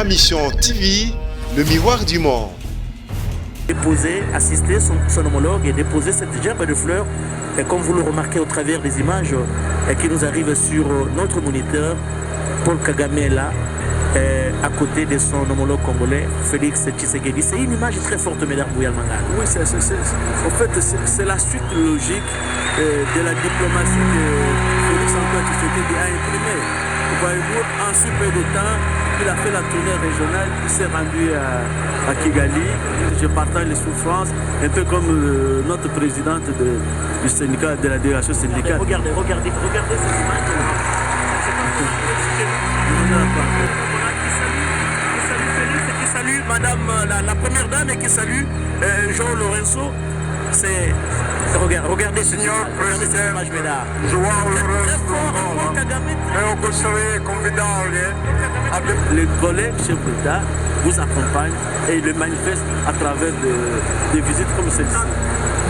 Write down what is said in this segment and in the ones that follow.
Ma Mission TV, le miroir du monde. Déposer, assister son homologue et déposer cette gerbe de fleurs, et comme vous le remarquez au travers des images qui nous arrivent sur notre moniteur, Paul Kagame est là, à côté de son homologue congolais, Félix Tshisekedi. C'est une image très forte, mesdames Bouyalmanga. Oui, en fait, c'est la suite logique de la diplomatie que Félix Antoine Tshisekedi a imprimée. Voyez-vous, en si peu de temps, il a fait la tournée régionale, il s'est rendu à Kigali. Je partage les souffrances, un peu comme notre présidente du syndicat, de la délégation syndicale. Regardez cette image. Qui salue madame la première dame et qui salue Jean Lorenzo. C'est regardez Signor Presidente Joao Lorenzo les collègues chefs d'État vous accompagnent et le manifestent à travers des visites comme celle-ci.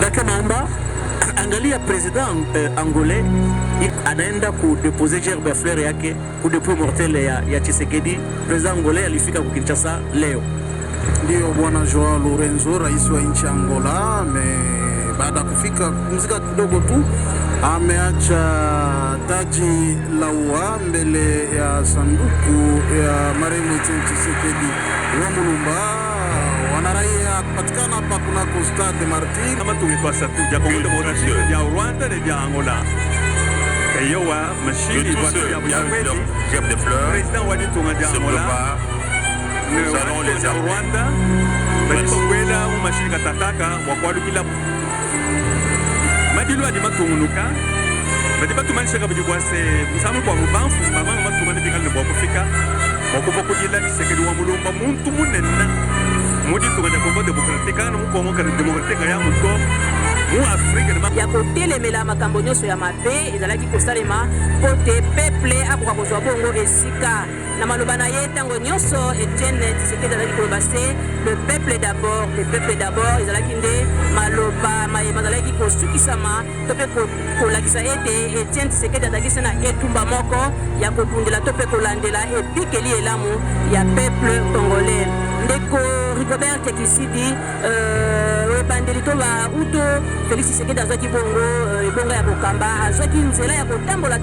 Dakamamba, angalia président angolais anaenda kudeposer gerbe ya fleur yake kudeploy mortel ya Tshisekedi. President angolais alifika ku Kinshasa leo. Ndio bwana Joao Lorenzo, rais wa nchi Angola, baada ya kufika kupumzika kidogo tu ameacha taji la ua mbele ya sanduku ya marehemu Tshisekedi wa Mulumba. Wanaraia kupatikana hapa kunako Stade Martyrs. Kama tungepasa tu ya Kongo Demokrasia ya Rwanda na ya Angola. Et wa machine gerbe de fleurs. Président wa ditunga ya Angola. Nous allons les armer. Rwanda. Balipokwela machine katataka wakwalukila. Madilu adi matumunuka. Badi batumanisha kabidi kwase musamu kwa rubanfu mama matumani bikale bwa kufika. Wakuva kujila Tshisekedi wa Mulumba muntu munenna. Mudi tunganya Kongo Demokratika na Kongo Demokratika ya muto. Ya kotelemela makambo nyonso ya mabe ezalaki kosalema po te peuple akoka kozwa bongo esika na maloba na ye ntango nyonso Etienne Tshisekedi azalaki koloba se le peuple d'abord ezalaki nde maloba mayema azalaki kosukisama to mpe kolakisa ete Etienne Tshisekedi azalaki se na etumba moko ya kobundela to mpe kolandela ebikeli elamu ya peuple congolais. Ndeko Rigobert Tshisekedi ebandeli to ba uto Félix Tshisekedi azwaki bongo ebongo ya kokamba, azwaki nzela ya kotambola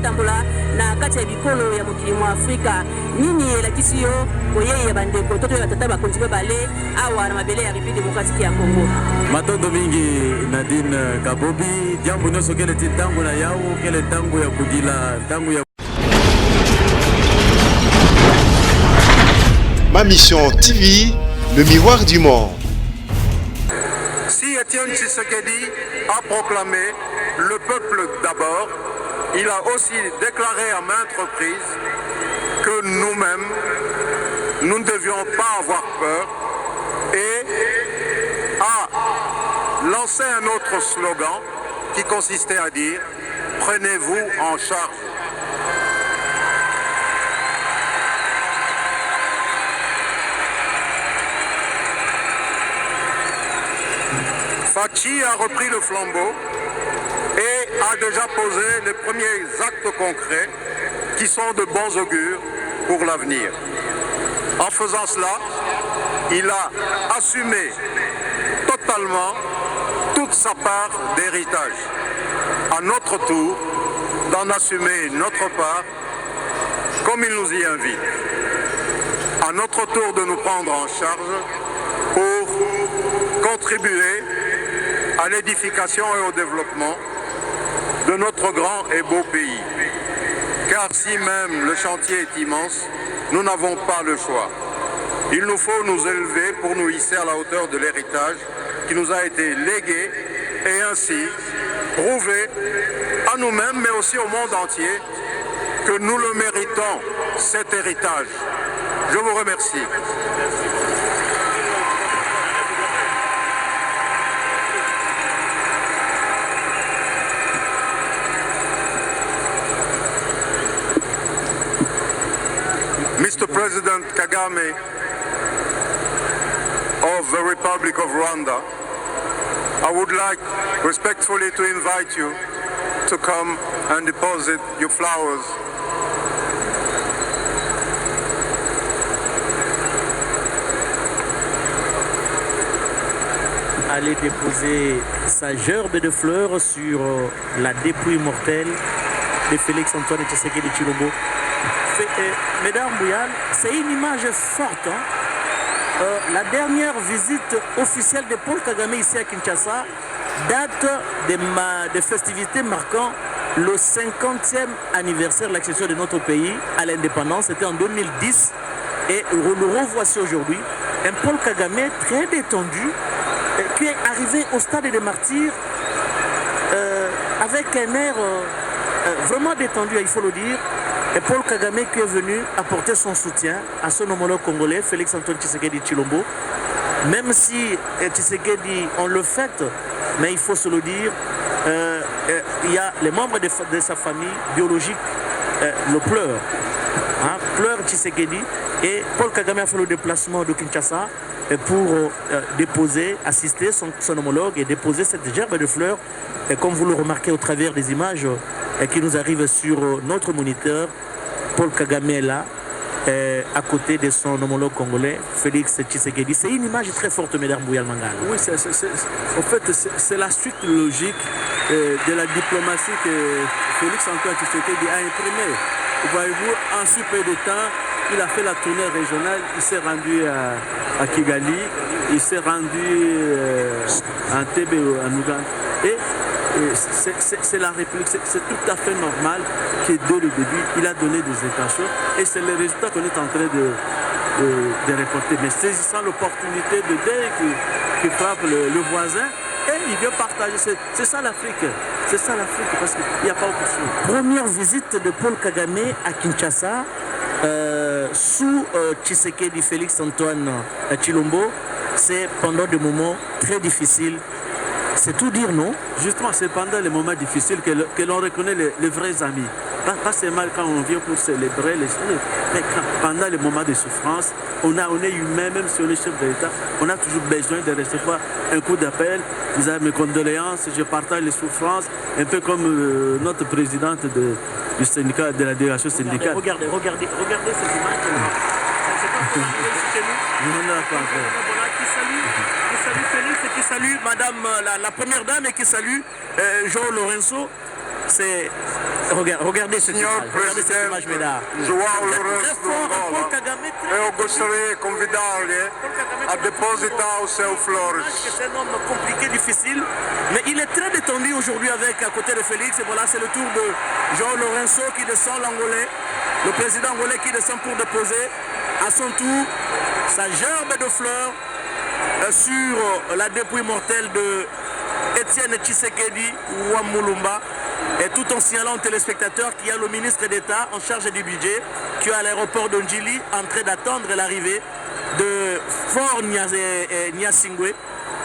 na kati ya bikolo ya mokili mwa Afrika. Nini elakisi yo koyei ya bandeko toto ya batata bakonzi bale awa na mabele ya République démocratique ya Congo. Matondo mingi Nadine Kabobi, jambo nyonso kele titango na yao, kele tango ya kudila, tango ya Ma Mission TV, le miroir du monde. Si Etienne Tshisekedi a proclamé le peuple d'abord, il a aussi déclaré à maintes reprises que nous-mêmes, nous ne devions pas avoir peur et a lancé un autre slogan qui consistait à dire « Prenez-vous en charge ». Fachi a repris le flambeau et a déjà posé les premiers actes concrets qui sont de bons augures pour l'avenir. En faisant cela, il a assumé totalement toute sa part d'héritage. À notre tour, d'en assumer notre part comme il nous y invite. À notre tour de nous prendre en charge pour contribuer à l'édification et au développement de notre grand et beau pays. Car si même le chantier est immense, nous n'avons pas le choix. Il nous faut nous élever pour nous hisser à la hauteur de l'héritage qui nous a été légué et ainsi prouver à nous-mêmes mais aussi au monde entier que nous le méritons, cet héritage. Je vous remercie. Mr. President Kagame of the Republic of Rwanda, I would like respectfully to invite you to come and deposit your flowers aller déposer sa gerbe de fleurs sur la dépouille mortelle de Félix Antoine Tshisekedi Tshilombo. Mesdames, Bouyal, c'est une image forte. La dernière visite officielle de Paul Kagame ici à Kinshasa date des festivités marquant le 50e anniversaire de l'accession de notre pays à l'indépendance. C'était en 2010 et le revoici aujourd'hui. Un Paul Kagame très détendu qui est arrivé au stade des martyrs avec un air vraiment détendu, il faut le dire. Et Paul Kagame qui est venu apporter son soutien à son homologue congolais, Félix Antoine Tshisekedi Tshilombo. Même si Tshisekedi, on le fête, mais il faut se le dire, il y a les membres de sa famille biologique le pleurent. Pleure Tshisekedi. Et Paul Kagame a fait le déplacement de Kinshasa pour assister son homologue et déposer cette gerbe de fleurs. Et comme vous le remarquez au travers des images qui nous arrivent sur notre moniteur, Paul Kagame est là, à côté de son homologue congolais, Félix Tshisekedi. C'est une image très forte, mesdames Bouyal Mangala. Oui, en fait, c'est la suite logique de la diplomatie que Félix Antoine Tshisekedi a imprimée. Voyez-vous, en si peu de temps, il a fait la tournée régionale, il s'est rendu à Kigali, il s'est rendu en Tébé, en Ouganda. Et c'est la République, c'est tout à fait normal que dès le début, il a donné des intentions et c'est le résultat qu'on est en train de reporter. Mais saisissant l'opportunité de dès qui frappe le voisin, et il vient partager. C'est ça l'Afrique. C'est ça l'Afrique parce qu'il n'y a pas autre chose. Première visite de Paul Kagame à Kinshasa sous Tshisekedi Félix Antoine Tshilombo. C'est pendant des moments très difficiles. C'est tout dire, non? Justement, c'est pendant les moments difficiles que l'on reconnaît les vrais amis. Pas seulement quand on vient pour célébrer les choses, mais pendant les moments de souffrance, on est humain, même si on est chef de l'État, on a toujours besoin de recevoir un coup d'appel. Vous avez mes condoléances, je partage les souffrances, un peu comme notre présidente du syndicat, de la délégation syndicale. Regardez ces images. Qui salue Félix et qui salue Madame la première dame et qui salue Jean Lorenzo. Regardez cette image, mesdames. João Lourenço d'Angola. Eu gostaria de convidar-lhe a depositar o seu flores. C'est un homme compliqué, difficile, mais il est très détendu aujourd'hui avec à côté de Félix. Et voilà, c'est le tour de Jean Lorenzo qui descend l'Angolais, le président angolais qui descend pour déposer à son tour sa gerbe de fleurs sur la dépouille mortelle de Étienne Tshisekedi Wamulumba, et tout en signalant aux téléspectateurs qu'il y a le ministre d'État en charge du budget qui est à l'aéroport de Njili en train d'attendre l'arrivée de Faure Gnassingbé,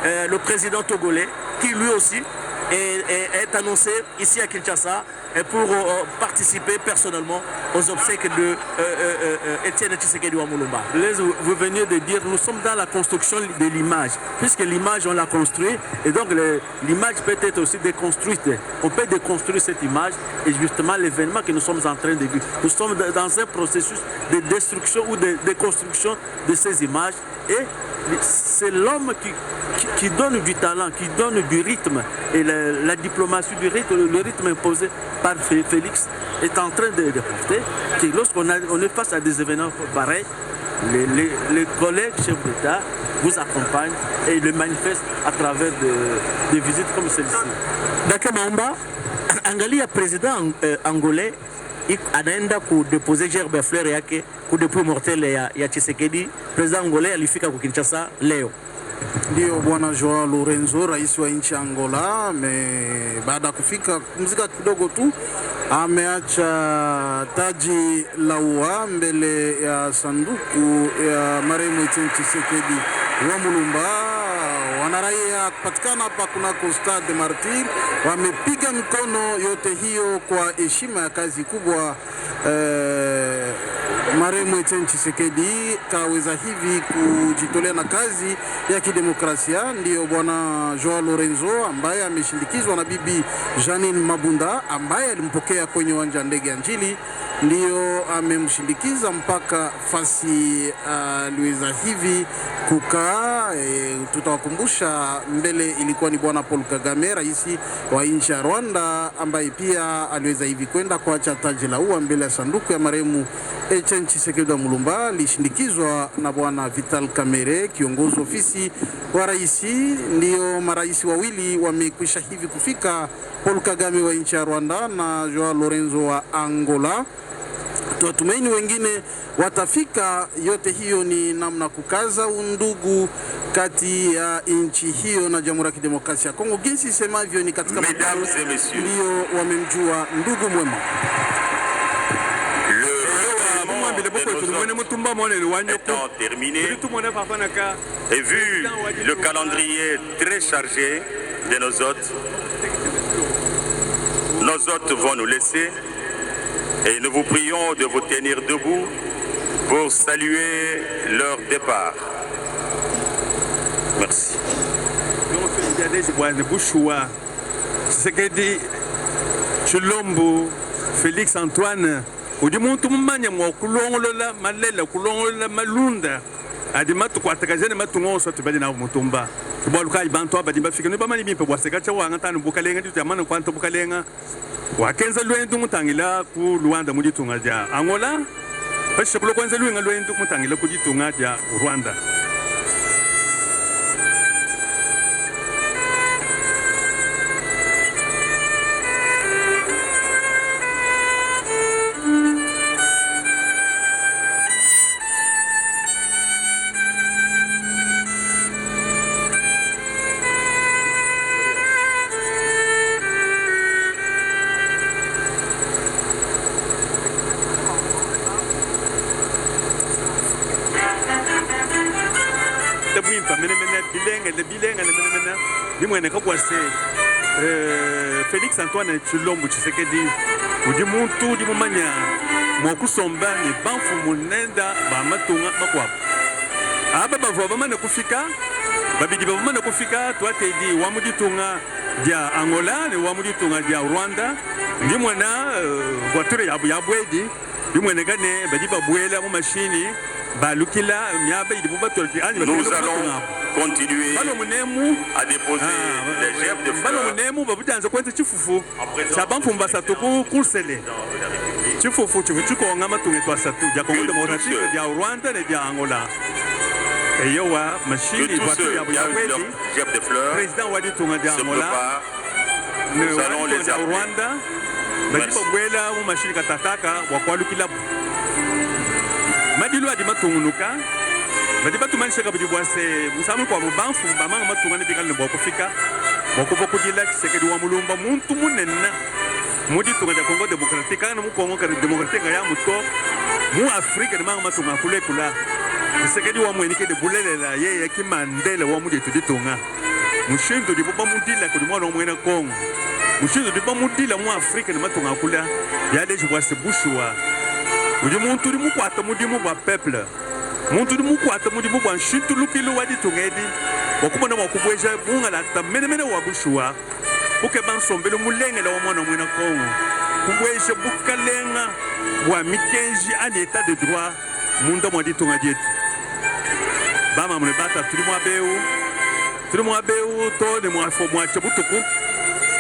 le président togolais, qui lui aussi est annoncé ici à Kinshasa pour participer personnellement aux obsèques de Étienne Tshisekedi Wamulumba. Vous venez de dire, nous sommes dans la construction de l'image, puisque l'image on l'a construite, et donc l'image peut être aussi déconstruite. On peut déconstruire cette image, et justement l'événement que nous sommes en train de vivre. Nous sommes dans un processus de destruction ou de déconstruction de ces images, et c'est l'homme qui donne du talent, qui donne du rythme, et la diplomatie du rythme, le rythme imposé par Félix est en train de porter que lorsqu'on est face à des événements pareils, les collègues chefs d'État vous accompagnent et le manifestent à travers des visites comme celle-ci. Dakamamba, angalia président angolais anaenda kudeposer gerbe ya fleur yake kudepouille mortelle ya Tshisekedi. President angolais alifika ku Kinshasa leo. Ndio bwana Joao Lorenzo, rais wa nchi Angola, baada ya kufika kumzika kidogo tu ameacha taji la ua mbele ya sanduku ya marehemu Etienne Tshisekedi Wamulumba. Wanaraia kupatikana hapa kunako Stade Martyr wamepiga mikono yote hiyo kwa heshima ya kazi kubwa marehemu Etienne Tshisekedi kaweza hivi kujitolea na kazi ya kidemokrasia. Ndiyo bwana Joao Lorenzo ambaye ameshindikizwa na bibi Janine Mabunda ambaye alimpokea kwenye uwanja ndege ya Njili ndiyo amemshindikiza mpaka fasi aliweza hivi kukaa. Tutawakumbusha mbele ilikuwa ni bwana Paul Kagame, rais wa nchi ya Rwanda, ambaye pia aliweza hivi kwenda kuacha taji la ua mbele ya sanduku ya marehemu Etienne Tshisekedi wa Mulumba, lishindikizwa na bwana Vital Kamerhe, kiongozi ofisi wa rais. Ndio marais wawili wamekwisha hivi kufika, Paul Kagame wa nchi ya Rwanda na Joao Lorenzo wa Angola. Tuatumaini wengine watafika. Yote hiyo ni namna kukaza undugu kati ya nchi hiyo na Jamhuri ya Kidemokrasia ya Kongo. Jinsi semavyo ni katika ndio wamemjua ndugu mwema. Étant terminé, et vu le calendrier très chargé de nos hôtes vont nous laisser et nous vous prions de vous tenir debout pour saluer leur départ. Merci. Chilombo, Félix Antoine, udi muntu mumanya mwa kulongolola malela kulongolola malunda adimatu kwatakazene matungoso tibali na mutumba tiboluka ibantu abadimba fika ni bamani bimpe bwaseka cha wanga tanu bukalenga ndi tamana kwanto bukalenga wakenza lwendu mutangila ku Rwanda muditunga ja Angola bashe kulo kwanza lwenga lwendu mutangila ku ditunga ja Rwanda. Félix Antoine Chilombo Tshisekedi udi muntu di mumanya mokusomba ni banfu munenda ba matunga makwabo aba bavo bamana kufika babidi bamana kufika twatedi wa muditunga dia Angola ni wa muditunga dia Rwanda ndi mwana voiture ya bwedi ndi mwana gane badi babwela mu machine balukila myaba idi bubatolti ani nous allons continuer à déposer les gerbes de fleurs que tous ceux qui ont leurs gerbes de fleurs se préparent. Nous allons les appeler. Badi batu manishaka bidi bwase musamu kwa mubanfu mbamanga matungane bikali boko fika boko boko dila Tshisekedi wa Mulumba muntu munenna mudi tunga ja Kongo Democratique kana mu Kongo ka Democratique ya muto mu Afrika manga matunga kule kula Tshisekedi wa mwenike de bulelela ye ki Mandela wa mudi tuditunga mushindo di boba mudila ko mwana mwena Kongo mushindo di boba mudila mu Afrika ni matunga kula ya deje bwase bushwa udi muntu di mu kwata mudi mu ba peuple muntu di mukwata mudi mu banshitu lukilo wadi tungedi wakubona wakubweja bunga la tamene wa bushwa buke bansombelo mulengela wa mwana mwena Kongo kubweja bukalenga wa mikenji ani état de droit munda mwadi tunga dietu bama mune bata tuli mwa beu to de mwa fo mwa chabutuku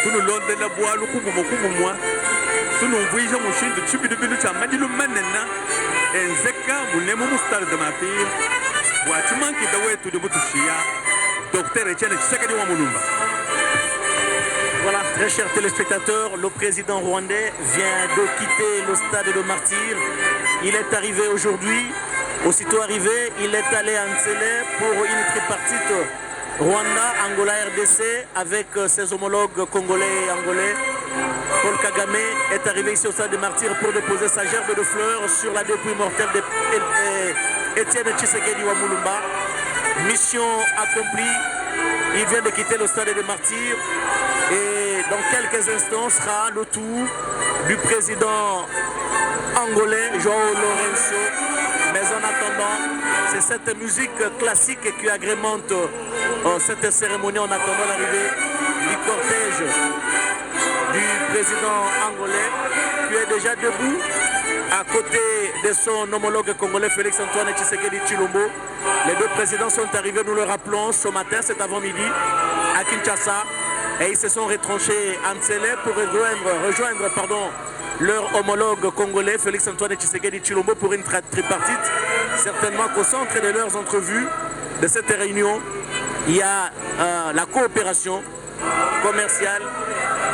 tunu londe la bwalu kubumwa tunu mvuija mushindu chibidu bilu cha madilu manena enzeka munemu mustar de mapir wachimanki da wetu de butushia docteur Etienne Tshisekedi wa Mulumba. Voilà, très chers téléspectateurs, le président rwandais vient de quitter le stade de Martyrs. Il est arrivé aujourd'hui. Aussitôt arrivé, il est allé à Ntsele pour une tripartite Rwanda, Angola, RDC avec ses homologues congolais et angolais. Paul Kagame est arrivé ici au stade de Martyrs pour déposer sa gerbe de fleurs sur la dépouille mortelle d'Etienne Tshisekedi wa Mulumba. Mission accomplie. Il vient de quitter le stade de Martyrs et dans quelques instants sera le tour du président angolais Joao Lorenzo. Mais en attendant, c'est cette musique classique qui agrémente cette cérémonie en attendant l'arrivée du cortège du président angolais qui est déjà debout à côté de son homologue congolais Félix Antoine Tshisekedi Tshilombo. Les deux présidents sont arrivés, nous le rappelons, ce matin, cet avant-midi, à Kinshasa. Et ils se sont retranchés en Tsélé pour rejoindre leur homologue congolais Félix Antoine Tshisekedi Tshilombo pour une tripartite. Certainement qu'au centre de leurs entrevues de cette réunion, il y a la coopération commerciale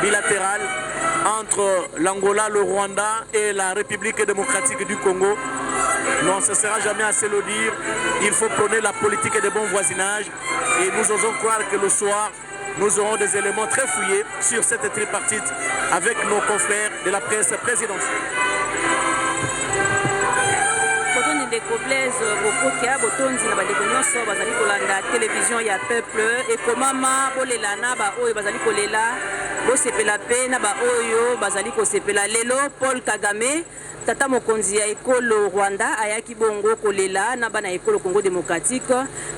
bilatérale entre l'Angola, le Rwanda et la République démocratique du Congo. Non, ce ne sera jamais assez le dire. Il faut prôner la politique de bon voisinage et nous osons croire que le soir, nous aurons des éléments très fouillés sur cette tripartite avec nos confrères de la presse présidentielle. ndeko Blaise Bokokia botonzi na bandeko nyonso bazali kolanda télévision ya peuple ekomama bolela na ba oyo bazali kolela bosepela pe na ba oyo bazali kosepela lelo Paul Kagame tata mokonzi ya ekolo Rwanda ayaki bongo kolela na bana ekolo Congo démocratique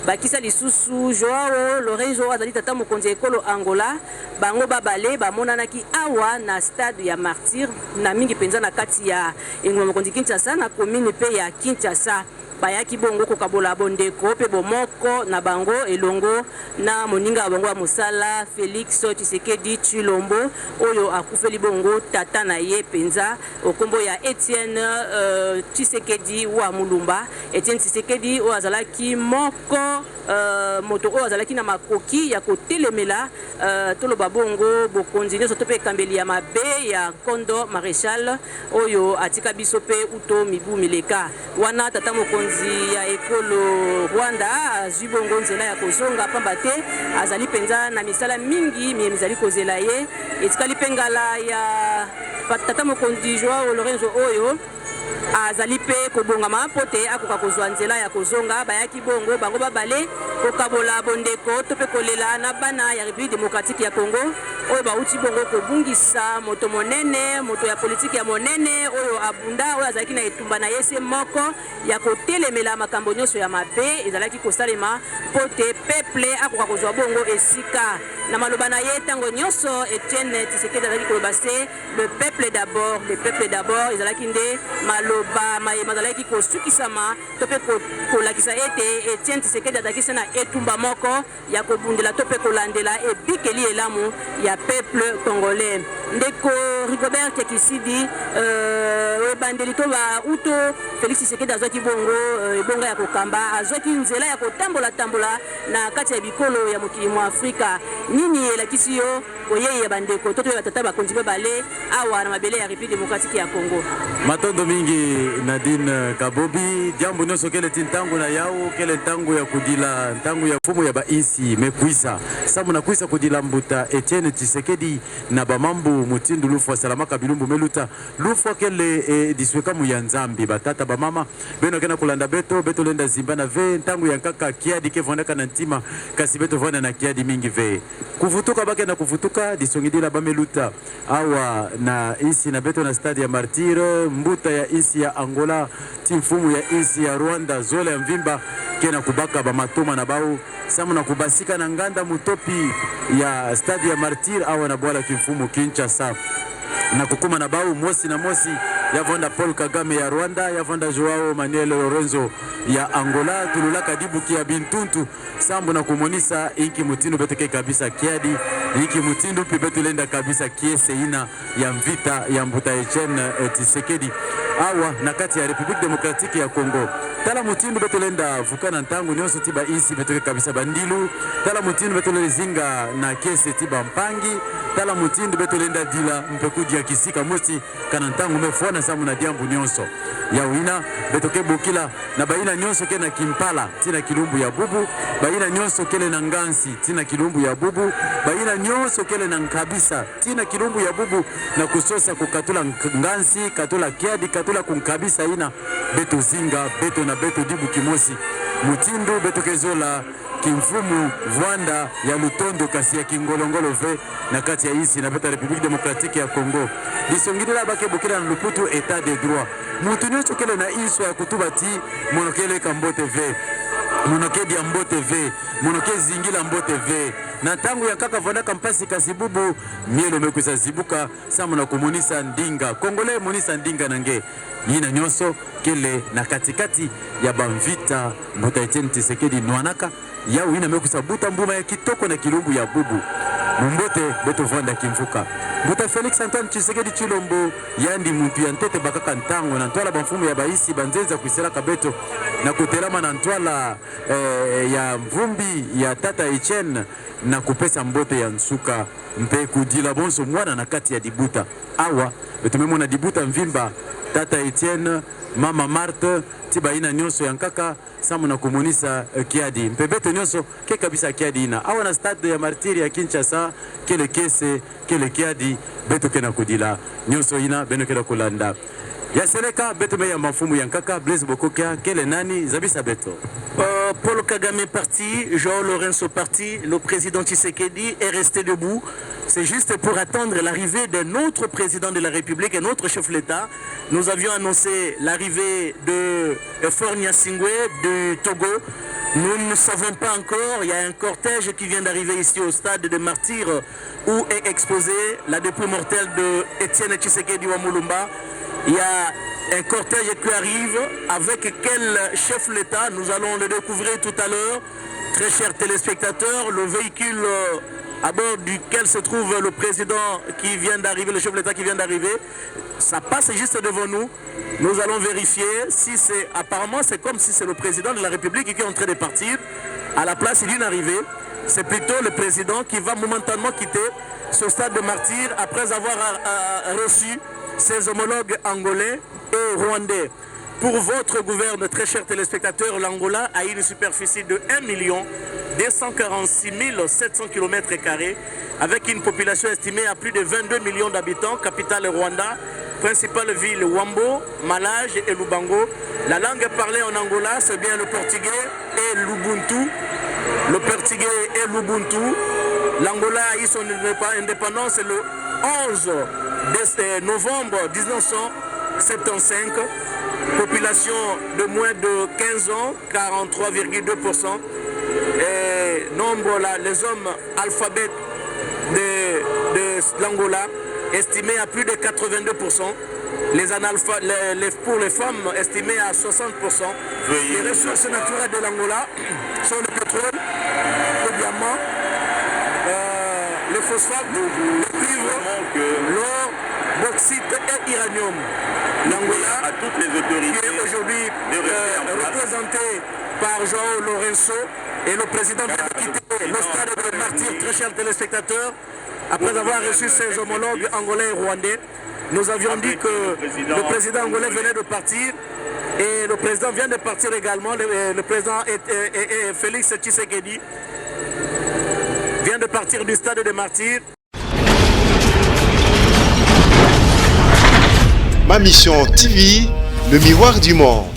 bakisa lisusu Joao Lorenzo azali tata mokonzi ya ekolo Angola bango babale bamonanaki awa na stade ya Martyr na mingi penza na kati ya engoma mokonzi Kinshasa na commune pe ya Kinshasa bayaki bongo kokabola bondeko pe bomoko na bango elongo na moninga bango ya mosala Félix Tshisekedi Tshilombo oyo akufeli bongo tata na ye penza okombo ya Etienne Tshisekedi wa Mulumba. Etienne Tshisekedi oyo azalaki moko moto oyo azalaki na makoki ya kotelemela toloba bongo bokonzi nyonso to pe kambeli ya mabe ya Kondo Maréchal oyo atika biso pe uto mibu mileka wana tata mokonzi ya ekolo Rwanda azwi bongo nzela ya kozonga pamba te azali penza na misala mingi mizali kozela ye etikali pengala ya tata mokonzi Joao Lorenzo oyo azali pe kobongama pote akoka kozwa nzela ya kozonga bayaki bongo bango babale kokabola bondeko to pe kolela na bana ya République démocratique ya Congo oyo bauti bongo kobungisa moto monene moto ya politiki ya monene oyo abunda oyo azalaki na etumba na yese moko ya kotelemela makambo nyonso ya mabe ezalaki kosalema pote peuple akoka kozwa bongo esika na maloba na ye tango nyonso Etienne Tshisekedi azalaki koloba se le peuple d'abord ezalaki nde maloba mazalaki kosukisama to pe kolakisa ete Etienne Tshisekedi azalaki na etumba moko ya kobundela to pe kolandela ebikeli elamu ya peuple congolais. Ndeko Rigobert Tshisekedi ebandeli to ba uto Félix Tshisekedi azwaki bongo ya kokamba azwaki nzela ya kotambola na kati ya bikolo ya mokili mwa Afrika nini elakisi yo koyei ya bandeko to batata bakonzi bale awa na mabele ya République démocratique ya Congo. Matondo mingi Nadine Kabobi jambo nyonso kele tintango na yao kele tango ya kudila tango ya fumo ya baisi mekuisa samu na kuisa kudila mbuta Etienne Tshisekedi na bamambu mutindu lufu salama kabilumbu meluta lufu kele disweka mu ya Nzambi batata bamama beno kena kulanda beto lenda zimba na ve tango ya nkaka kiadi ke vondaka na ntima kasi beto vonda na kiadi mingi ve kuvutuka bake na kuvutuka disongidila bameluta awa na isi na beto na stade ya Martyr mbuta ya isi ya Angola timfumu ya isi ya Rwanda zola ya mvimba kena kubaka bamatoma na bao samu na kubasika na nganda mutopi ya stade ya Martyr awa na bwala kimfumu Kinshasa na kukuma na bao mosi na mosi yavonda Paul Kagame ya Rwanda yavonda Joao Manuel Lorenzo ya Angola tululaka dibuki ya bintuntu sambu na kumonisa inki mutindu beteke kabisa kiadi inki mutindu pibetu lenda kabisa kiese ina ya mvita ya mbuta Etienne Tshisekedi awa na kati ya République démocratique ya Congo tala mutindu betu lenda vukana ntangu nyonso tiba isi beteke kabisa bandilu tala mutindu betu lenda zinga na kiese tiba mpangi tala mutindu betu lenda dila mpekuji ya kisika musti kana ntangu mefona samu na diambu nyonso ya wina betoke bokila na baina nyonso ke na Kimpala tina kilumbu ya bubu baina nyonso kele na Ngansi tina kilumbu ya bubu baina nyonso kele na Nkabisa tina kilumbu ya bubu na kusosa kukatula Ngansi katula kiadi katula kunkabisa ina beto zinga beto na beto dibu kimosi mutindu beto kezola kimfumu Rwanda ya Lutondo kasi ya Kingolongolo ve na kati ya isi na beta République démocratique ya Congo disongidila bake bokila na luputu état de droit mutu nyonso kele na iso ya kutuba ti monokele kambote ve monokedi ya Mbote V, monoke zingila Mbote V. Na tangu ya kaka vonaka mpasi kasibubu, mielo mekuisa zibuka, samu na kumunisa ndinga. Kongole munisa ndinga nange. Yina nyoso, kele na katikati ya Bamvita, Mbuta Etienne Tshisekedi Nwanaka, ya uina mekuisa buta mbuma ya kitoko na kilumbu ya bubu. Mumbote beto vanda kimfuka. Mbuta Felix Antoine Tshisekedi Chilombo, yandi muntu ya ntete bakaka ntango, na ntwala bamfumu ya baisi, banzenza kuisela kabeto, na kutelama na ntwala ya mvumbi ya tata Etienne, na kupesa mbote ya nsuka, mpe kudila bonso mwana na kati ya dibuta. Awa, betumemona dibuta mvimba, tata Etienne, mama Marthe, tiba ina nyonso yankaka, samu na kumonisa kiadi. Mpebete nyonso, ke kabisa kiadi ina. Awa na stade ya martiri ya Kinshasa, kele kese, kele kiadi, beto kena kudila. Nyonso ina, beno kena kulanda. Ya seleka, beto me ya mafumu yankaka, Blaise Bokokia, kele nani, zabisa beto. Paul Kagame parti, João Lourenço parti, le président Tshisekedi est resté debout. C'est juste pour attendre l'arrivée de notre président de la République et notre chef de l'État. Nous avions annoncé l'arrivée de Faure Gnassingbé du Togo. Nous ne savons pas encore, il y a un cortège qui vient d'arriver ici au stade de Martyrs où est exposée la dépouille mortelle de Etienne Tshisekedi Wamulumba. Il y a un cortège qui arrive avec quel chef de l'État, nous allons le découvrir tout à l'heure. Très chers téléspectateurs, le véhicule à bord duquel se trouve le président qui vient d'arriver, le chef de l'État qui vient d'arriver, ça passe juste devant nous. Nous allons vérifier si c'est, apparemment c'est comme si c'est le président de la République qui est en train de partir. À la place d'une arrivée, c'est plutôt le président qui va momentanément quitter ce stade de Martyrs après avoir reçu ses homologues angolais et rwandais. Pour votre gouverne, très chers téléspectateurs, l'Angola a une superficie de 1 246 700 km², avec une population estimée à plus de 22 millions d'habitants, capitale Rwanda, principale ville Wambo, Malage et Lubango. La langue parlée en Angola, c'est bien le portugais et l'Ubuntu. Le portugais et l'Ubuntu. L'Angola a eu son indépendance le 11 novembre 1975. Population de moins de 15 ans, 43,2%. Et nombre, les hommes alphabètes de l'Angola, estimés à plus de 82%. Pour les femmes, estimés à 60%. Les ressources naturelles de l'Angola sont le pétrole, le diamant, le phosphate, le cuivre, l'or, bauxite et uranium. L'Angola, à toutes les autorités, qui est aujourd'hui représenté par João Lourenço, et le président vient de quitter le stade de Martyrs, très chers téléspectateurs, après avoir reçu ses homologues angolais et rwandais. Nous avions dit que le président angolais venait de partir et le président vient de partir également. Le président Félix Tshisekedi vient de partir du stade de Martyrs. Ma mission TV, le miroir du monde.